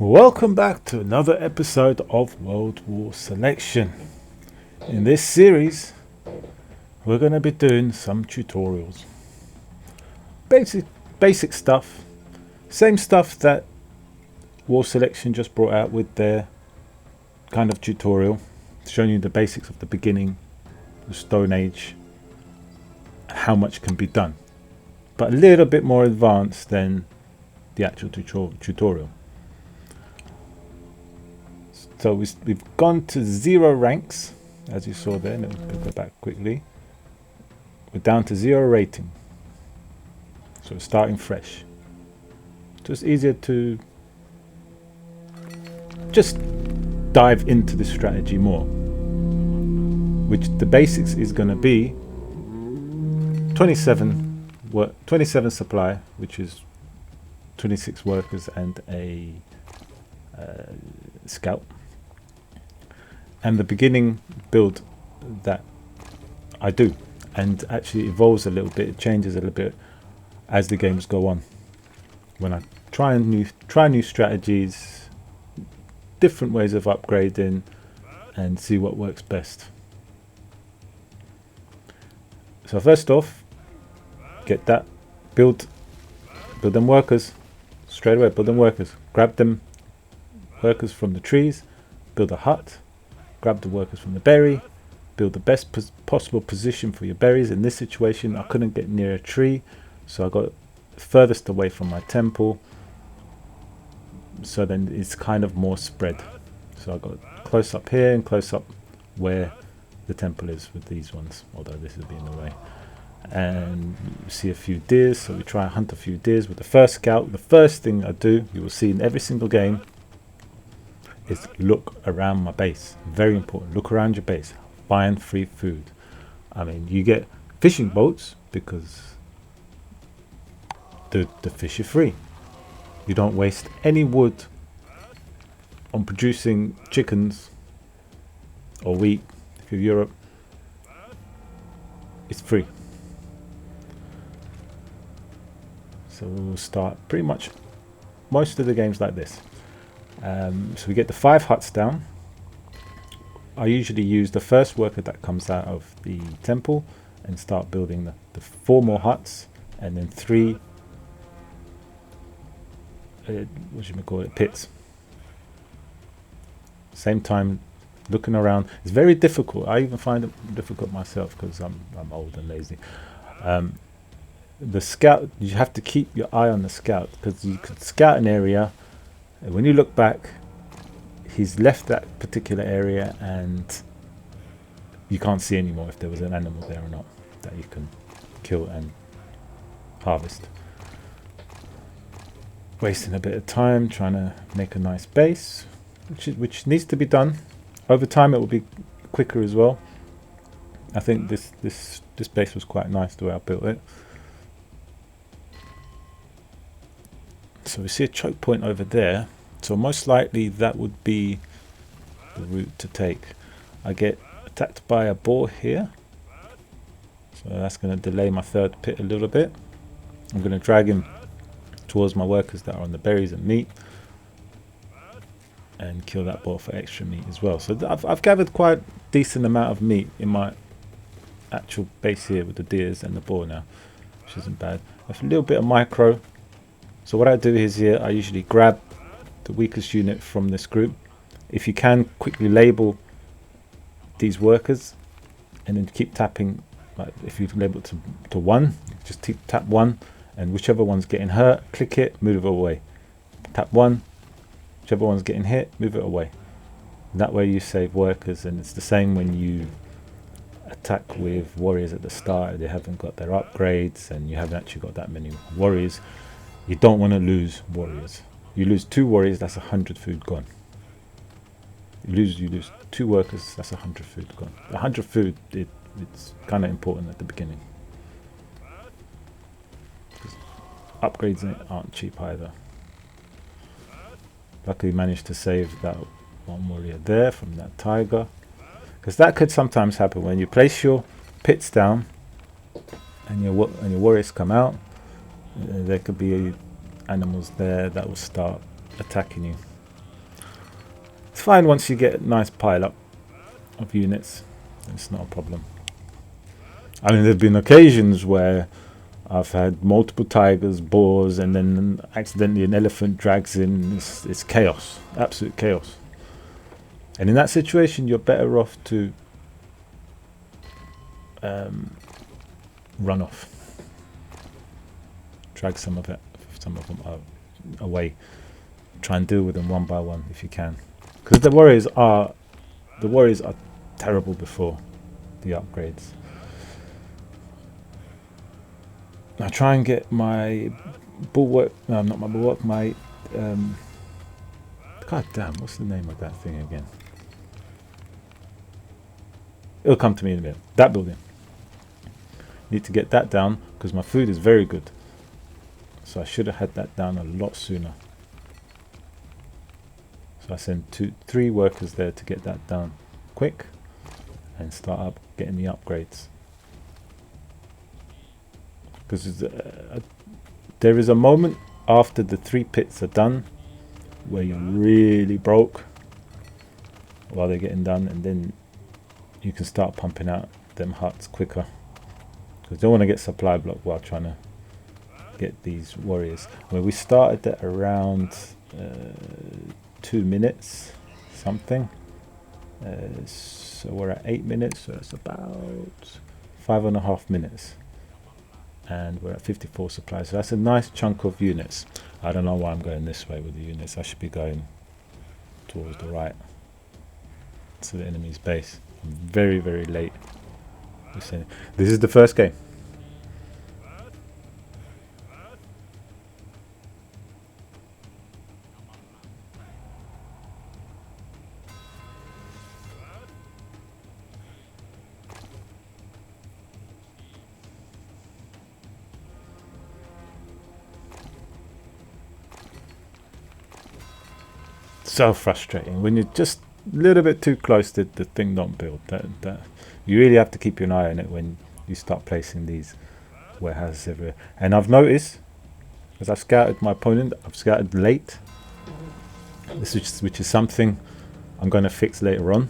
Welcome back to another episode of World War Selection. In this series, we're going to be doing some tutorials. Basic stuff. Same stuff that War Selection just brought out with their kind of tutorial, showing you the basics of the beginning, the Stone Age, and how much can be done. But a little bit more advanced than the actual tutorial. So we've gone to 0 ranks, as you saw there. Let me go back quickly. We're down to 0 rating. So we're starting fresh. So it's easier to just dive into the strategy more. Which the basics is going to be 27 supply, which is 26 workers and a scout. And the beginning build that I do, and actually evolves a little bit, it changes a little bit as the games go on. When I try new strategies, different ways of upgrading, and see what works best. So first off, get that, build them workers straight away. Build them workers. Grab them workers from the trees, build a hut. Grab the workers from the berry, build the best possible position for your berries. In this situation, I couldn't get near a tree, so I got furthest away from my temple, so then it's kind of more spread. So I got close up here and close up where the temple is with these ones, although this is being in the way. And you see a few deers, so we try and hunt a few deers with the first scout. The first thing I do, you will see in every single game, is look around my base. Very important. Look around your base. Find free food. I mean, you get fishing boats because the fish are free. You don't waste any wood on producing chickens or wheat. If you're Europe, it's free. So we'll start pretty much most of the games like this. So we get the 5 huts down. I usually use the first worker that comes out of the temple and start building the 4 more huts, and then 3 pits. Same time looking around. It's very difficult. I even find it difficult myself because I'm old and lazy. The scout, you have to keep your eye on the scout, because you could scout an area. When you look back, he's left that particular area and you can't see anymore if there was an animal there or not that you can kill and harvest. Wasting a bit of time trying to make a nice base, which needs to be done. Over time it will be quicker as well. I think this base was quite nice the way I built it. So we see a choke point over there, so most likely that would be the route to take. I get attacked by a boar here, so that's going to delay my third pit a little bit. I'm going to drag him towards my workers that are on the berries and meat, and kill that boar for extra meat as well. So I've gathered quite a decent amount of meat in my actual base here with the deers and the boar now, which isn't bad. I have a little bit of micro. So what I do is here, I usually grab the weakest unit from this group. If you can, quickly label these workers and then keep tapping. Like if you label it to 1, just tap 1, and whichever one's getting hurt, click it, move it away. Tap 1, whichever one's getting hit, move it away. That way you save workers, and it's the same when you attack with warriors at the start. They haven't got their upgrades and you haven't actually got that many warriors. You don't want to lose warriors. You lose 2 warriors, that's 100 food gone. You lose 2 workers, that's 100 food gone. 100 food, it's kind of important at the beginning. Upgrades aren't cheap either. Luckily managed to save that 1 warrior there from that tiger, because that could sometimes happen when you place your pits down and your warriors come out. There could be animals there that will start attacking you. fine once you get a nice pile up of units. It's not a problem. I mean, there have been occasions where I've had multiple tigers, boars, and then accidentally an elephant drags in. It's chaos, absolute chaos. And in that situation, you're better off to run off, drag some of them away, try and deal with them one by one if you can, because the warriors are terrible before the upgrades. Now try and get my bulwark, no, not my bulwark, my god damn, what's the name of that thing again? It'll come to me in a minute. That building, need to get that down because my food is very good, so I should have had that down a lot sooner. So I send 3 workers there to get that done quick and start up getting the upgrades, because there is a moment after the 3 pits are done where you're really broke while they're getting done, and then you can start pumping out them huts quicker, because you don't want to get supply block while trying to get these warriors. Where we started at around 2 minutes something, so we're at 8 minutes, so it's about 5.5 minutes, and we're at 54 supplies, so that's a nice chunk of units. I don't know why I'm going this way with the units. I should be going towards the right to the enemy's base. I'm very, very late. This is the first game. So frustrating when you're just a little bit too close to the thing don't build. That you really have to keep an eye on it when you start placing these warehouses everywhere. And I've noticed, as I've scouted my opponent, I've scouted late, which is something I'm going to fix later on,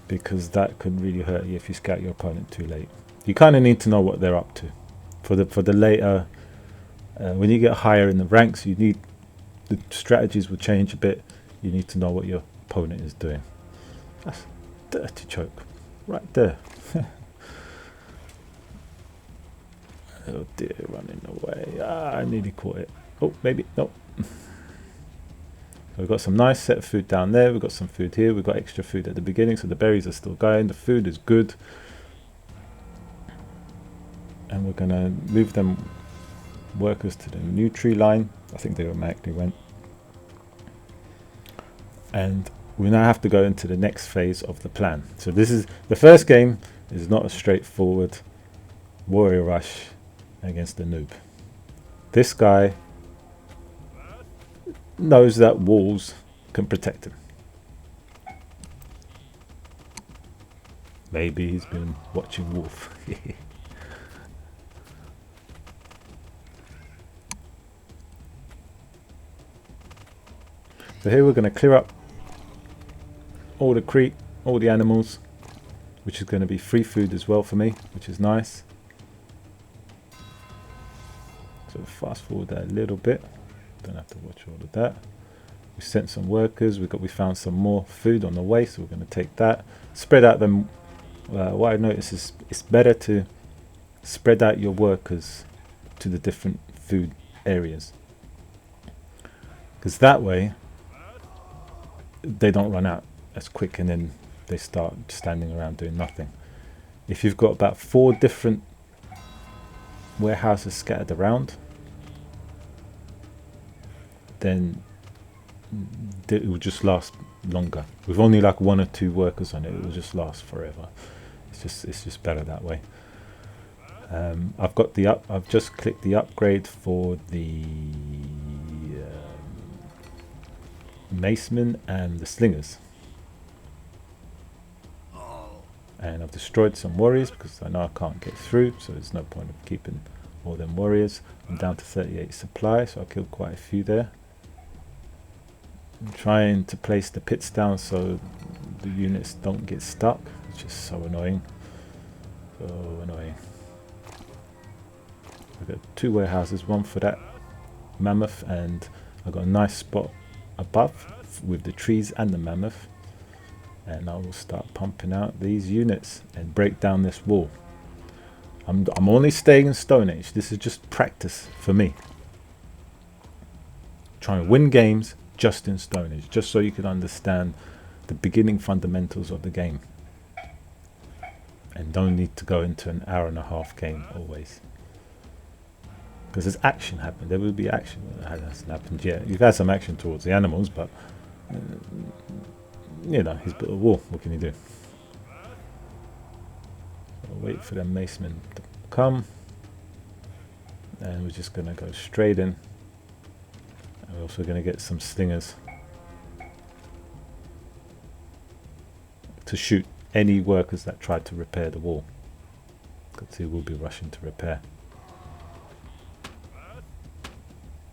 because that could really hurt you if you scout your opponent too late. You kind of need to know what they're up to for the later. When you get higher in the ranks, you need, the strategies will change a bit. You need to know what your opponent is doing. That's dirty choke right there. Oh dear, running away. I nearly caught it. Oh, maybe no. So we've got some nice set of food down there. We've got some food here. We've got extra food at the beginning, so the berries are still going. The food is good, and we're gonna move them workers to the new tree line. I think they automatically went. And we now have to go into the next phase of the plan. So this is the first game, is not a straightforward warrior rush against the noob. This guy knows that walls can protect him. Maybe he's been watching Wolf. So here we're going to clear up all the creep, all the animals, which is going to be free food as well for me, which is nice. So fast forward that a little bit. Don't have to watch all of that. We sent some workers. We found some more food on the way, so we're going to take that. Spread out them. What I noticed is it's better to spread out your workers to the different food areas, because that way they don't run out as quick and then they start standing around doing nothing. If you've got about 4 different warehouses scattered around, then it will just last longer. With only like 1 or 2 workers on it, it will just last forever. It's just better that way. I've just clicked the upgrade for the macemen and the slingers, and I've destroyed some warriors because I know I can't get through, so there's no point of keeping all them warriors. I'm down to 38 supply, so I killed quite a few there. I'm trying to place the pits down so the units don't get stuck. It's just so annoying. So annoying. I've got 2 warehouses, one for that mammoth, and I've got a nice spot above with the trees and the mammoth. And I will start pumping out these units and break down this wall. I'm only staying in Stone Age. This is just practice for me. Trying to win games just in Stone Age, just so you can understand the beginning fundamentals of the game. And don't need to go into an hour-and-a-half game always. Because there's action happening. There will be action. It hasn't happened yet. You've had some action towards the animals, but you know, he's built a wall. What can you do? We'll wait for the macemen to come, and we're just going to go straight in. And we're also going to get some slingers to shoot any workers that try to repair the wall, because he will be rushing to repair.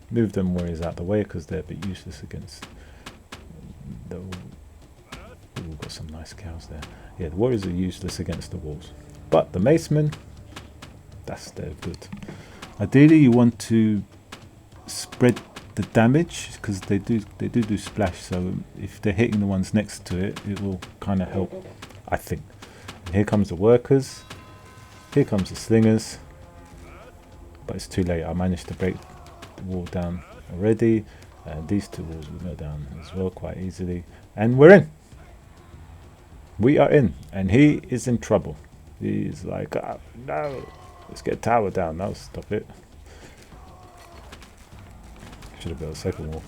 Move them warriors out the way because they're a bit useless against. We've got some nice cows there. Yeah, the warriors are useless against the walls, but the macemen, they're good. Ideally, you want to spread the damage because they do splash. So if they're hitting the ones next to it, it will kind of help, I think. And here comes the workers. Here comes the slingers. But it's too late. I managed to break the wall down already. And these 2 walls will go down as well quite easily. And we're in. We are in. And he is in trouble. He's like, oh, no, let's get a tower down. No, stop it. Should have built a second wall.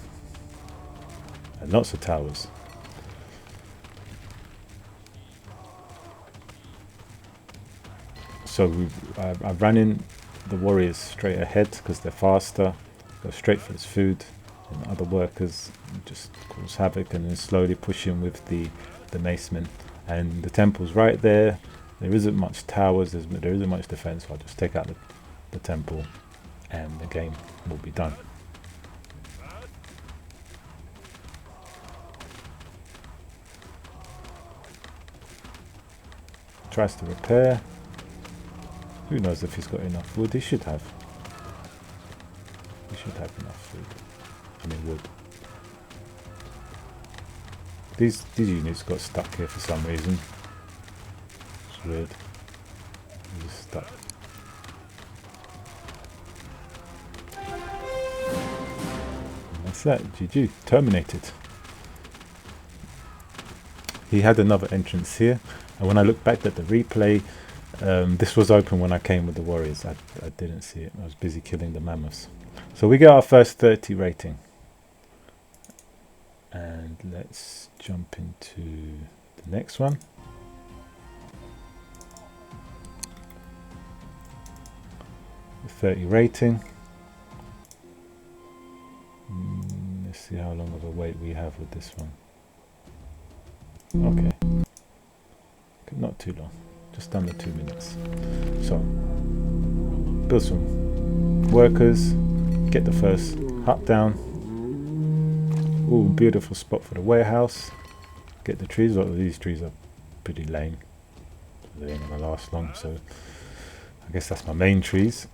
And lots of towers. So I've ran in the warriors straight ahead because they're faster. Go straight for his food. And other workers just cause havoc and then slowly push in with the macemen. And the temple's right there. There isn't much towers, there isn't much defense, so I'll just take out the temple and the game will be done. Tries to repair. Who knows if he's got enough wood? He should have. He should have enough food. I mean wood. These units got stuck here for some reason. It's weird. They're just stuck. And that's that. GG. Terminated. He had another entrance here, and when I look back at the replay, this was open when I came with the warriors. I didn't see it. I was busy killing the mammoths. So we get our first 30 rating. And let's jump into the next one. The 30 rating. Let's see how long of a wait we have with this one. Okay. Not too long. Just under 2 minutes. So, build some workers. Get the first hut down. Ooh, beautiful spot for the warehouse. Get the trees. Well, these trees are pretty lame. They ain't gonna last long, so I guess that's my main trees.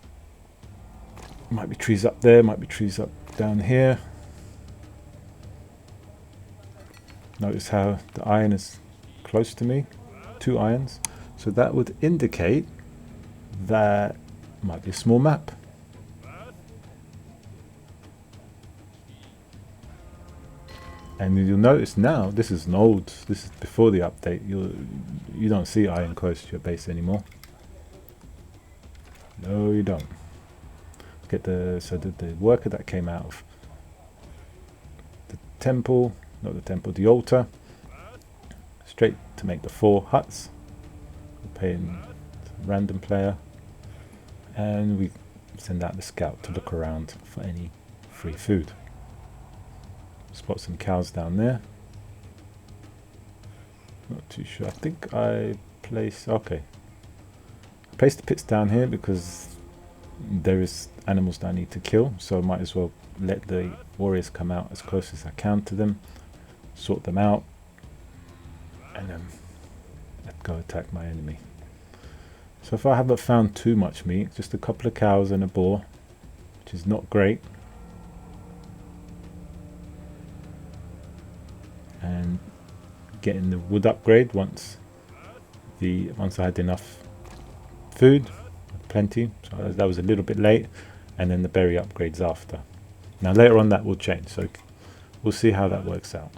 Might be trees up there, might be trees up down here. Notice how the iron is close to me. 2 irons. So that would indicate that might be a small map. And you'll notice now, this is this is before the update, you don't see iron close to your base anymore. No, you don't. Get the worker that came out of the temple, not the temple, the altar, straight to make the 4 huts. We're paying some random player, and we send out the scout to look around for any free food. Spot some cows down there. Not too sure. I think I placed... Okay. I placed the pits down here because there is animals that I need to kill, so I might as well let the warriors come out as close as I can to them, sort them out, and then go attack my enemy. So if I haven't found too much meat, just a couple of cows and a boar, which is not great, and getting the wood upgrade once I had enough food, plenty, so that was a little bit late, and then the berry upgrades after. Now later on that will change, so we'll see how that works out.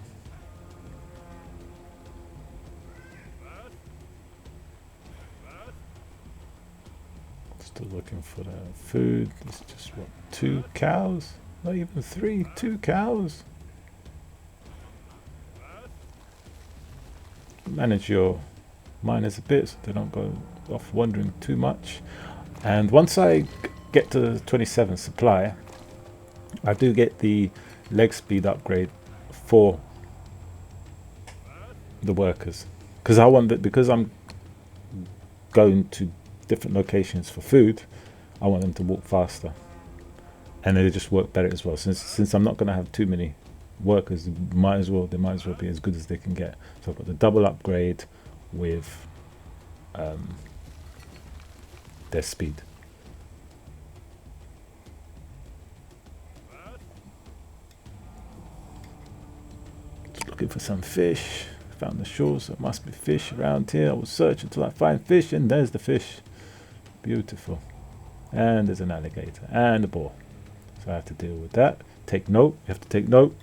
Still looking for the food. It's just what, 2 cows? Not even 3, 2 cows. Manage your miners a bit so they don't go off wandering too much. And once I get to 27 supply, I do get the leg speed upgrade for the workers, because I want that, because I'm going to different locations for food, I want them to walk faster, and they just work better as well. Since I'm not going to have too many workers, they might as well be as good as they can get. So I've got the double upgrade with their speed. Just looking for some fish. Found the shore, so it must be fish around here. I will search until I find fish, and there's the fish. Beautiful. And there's an alligator and a boar, so I have to deal with that. Take note. You have to take note.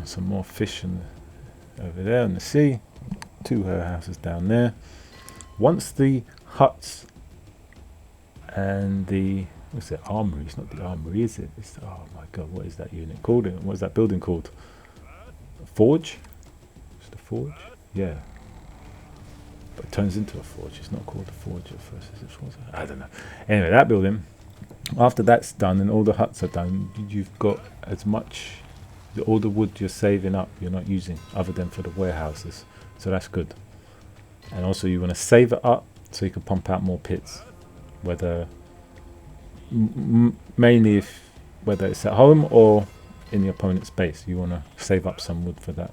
Some more fish over there in the sea. 2 her houses down there. Once the huts and the, what's that, armory? It's not the armory, is it? It's, oh my god, what is that unit called? What is that building called? A forge? It's the forge? Yeah. But it turns into a forge. It's not called a forge at first. Is it? I don't know. Anyway, that building, after that's done and all the huts are done, you've got as much, all the wood you're saving up, you're not using, other than for the warehouses. So that's good. And also you want to save it up so you can pump out more pits, whether mainly whether it's at home or in the opponent's base. You want to save up some wood for that,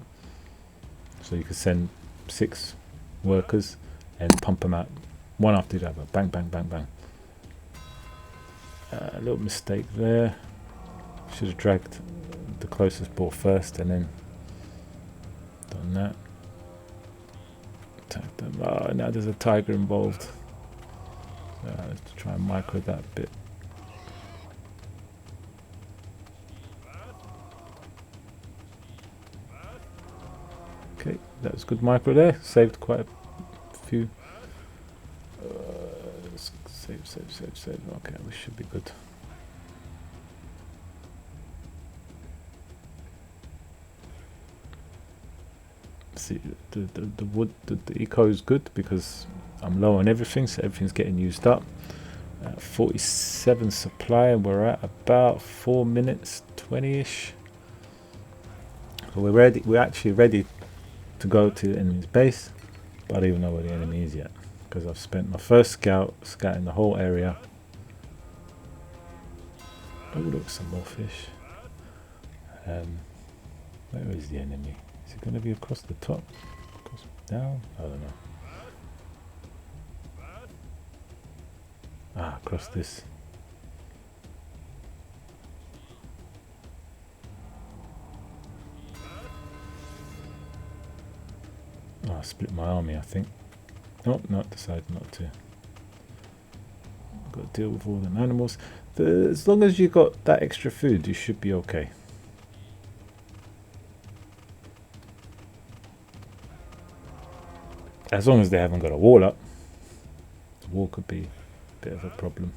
so you can send 6 workers and pump them out one after the other, bang bang bang bang. A little mistake there, should have dragged the closest boar first and then done that. Attack them. Oh, now there's a tiger involved. Let's try and micro that a bit. Okay, that was good micro there. Saved quite a few. Save. Okay, we should be good. See, the wood, the eco is good because I'm low on everything, so everything's getting used up. 47 supply, and we're at about 4 minutes 20ish. So we're ready. We're actually ready to go to the enemy's base, but I don't even know where the enemy is yet, because I've spent my first scouting the whole area. Oh look, some more fish. Where is the enemy? Is it going to be across the top? Down? I don't know. Ah, across this. Oh, I split my army, I think. Oh, no, decided not to. Got to deal with all them animals. As long as you got that extra food, you should be okay. As long as they haven't got a wall up. The wall could be a bit of a problem.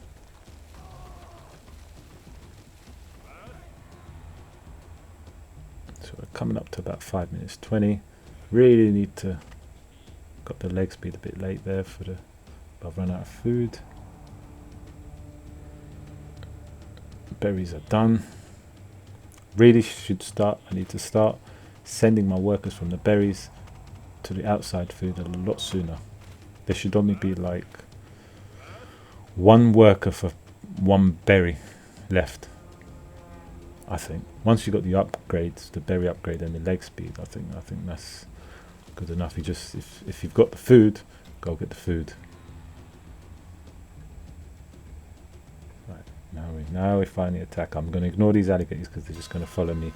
So we're coming up to about 5 minutes 20. Really need to, got the leg speed a bit late there for the, I've run out of food. Berries are done. Really should start, I need to start sending my workers from the berries to the outside food a lot sooner. there should only be like one worker for one berry left. I think once you got the upgrades, the berry upgrade and the leg speed, I think that's good enough. You just if you've got the food, go get the food. Right, now we finally attack. I'm going to ignore these alligators because they're just going to follow me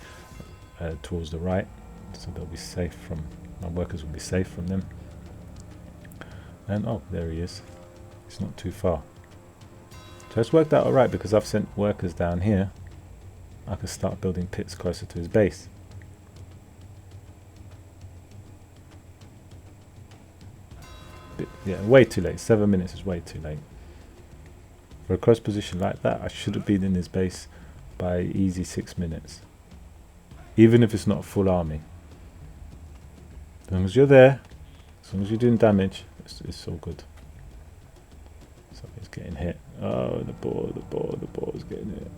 towards the right, so they'll be safe from my workers will be safe from them. And oh, there he is. It's not too far. So it's worked out alright because I've sent workers down here. I can start building pits closer to his base. Yeah, way too late. 7 minutes is way too late. For a close position like that, I should have been in his base by easy 6 minutes. Even if it's not a full army. As long as you're there, as long as you're doing damage, it's all good. So he's getting hit. Oh, the ball is getting hit.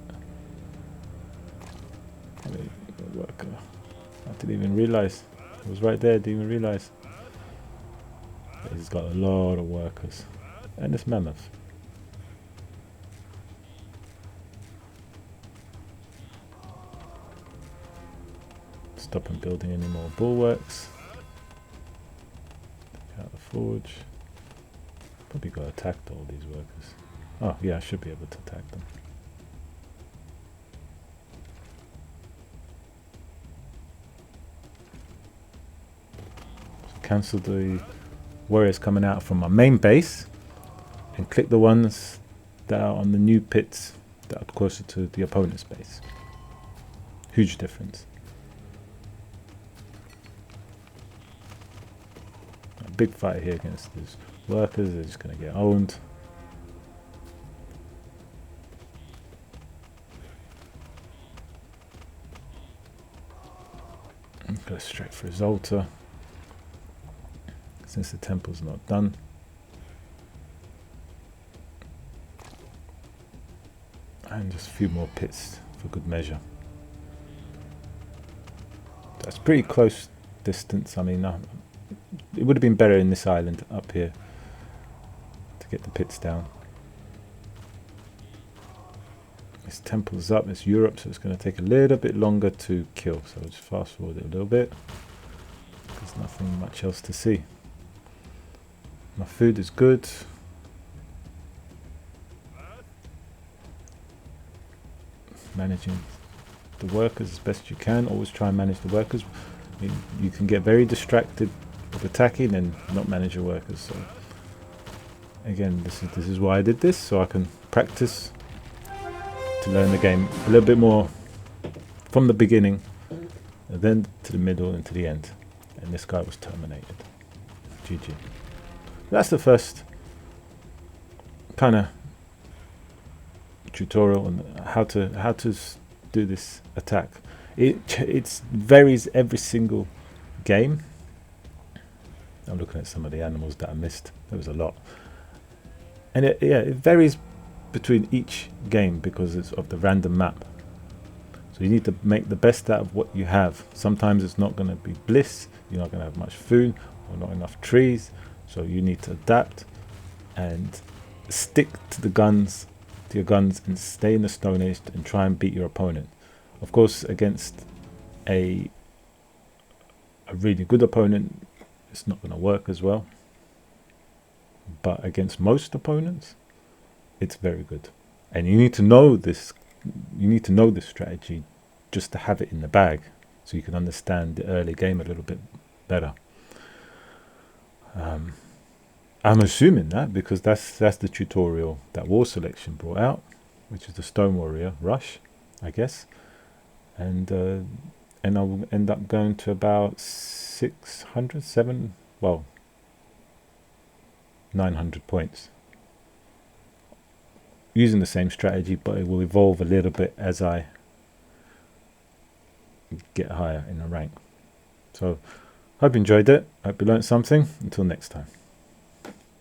The worker. I didn't even realise. It was right there, didn't even realise. He's got a lot of workers. And this mammoth. Stop him building any more bulwarks. Take out the forge. Probably got to attack all these workers. Oh yeah, I should be able to attack them. So cancel the warriors coming out from my main base and click the ones that are on the new pits that are closer to the opponent's base. Huge difference. A big fight here against these workers. They're just going to get owned. Go straight for his altar. Since the temple's not done. And just a few more pits for good measure. That's pretty close distance. I mean, it would have been better in this island up here to get the pits down. This temple's up, it's Europe, so it's going to take a little bit longer to kill. So I'll just fast forward it a little bit. There's nothing much else to see. My food is good. Managing the workers as best you can. Always try and manage the workers. I mean, you can get very distracted with attacking and not manage your workers. So again, this is why I did this, so I can practice to learn the game a little bit more from the beginning, and then to the middle and to the end. And this guy was terminated. GG. That's the first kind of tutorial on how to do this attack. It varies every single game. I'm looking at some of the animals that I missed. There was a lot, and it varies between each game because it's of the random map. So you need to make the best out of what you have. Sometimes it's not going to be bliss. You're not going to have much food or not enough trees. So you need to adapt and stick to the guns, to your guns, and stay in the Stone Age and try and beat your opponent. Of course, against a really good opponent, it's not going to work as well. But against most opponents, it's very good. And you need to know this. You need to know this strategy just to have it in the bag, so you can understand the early game a little bit better. I'm assuming that because that's the tutorial that War Selection brought out, which is the Stone Warrior Rush, I guess, and I'll end up going to about 900 points using the same strategy, but it will evolve a little bit as I get higher in the rank. So hope you enjoyed it. Hope you learned something. Until next time.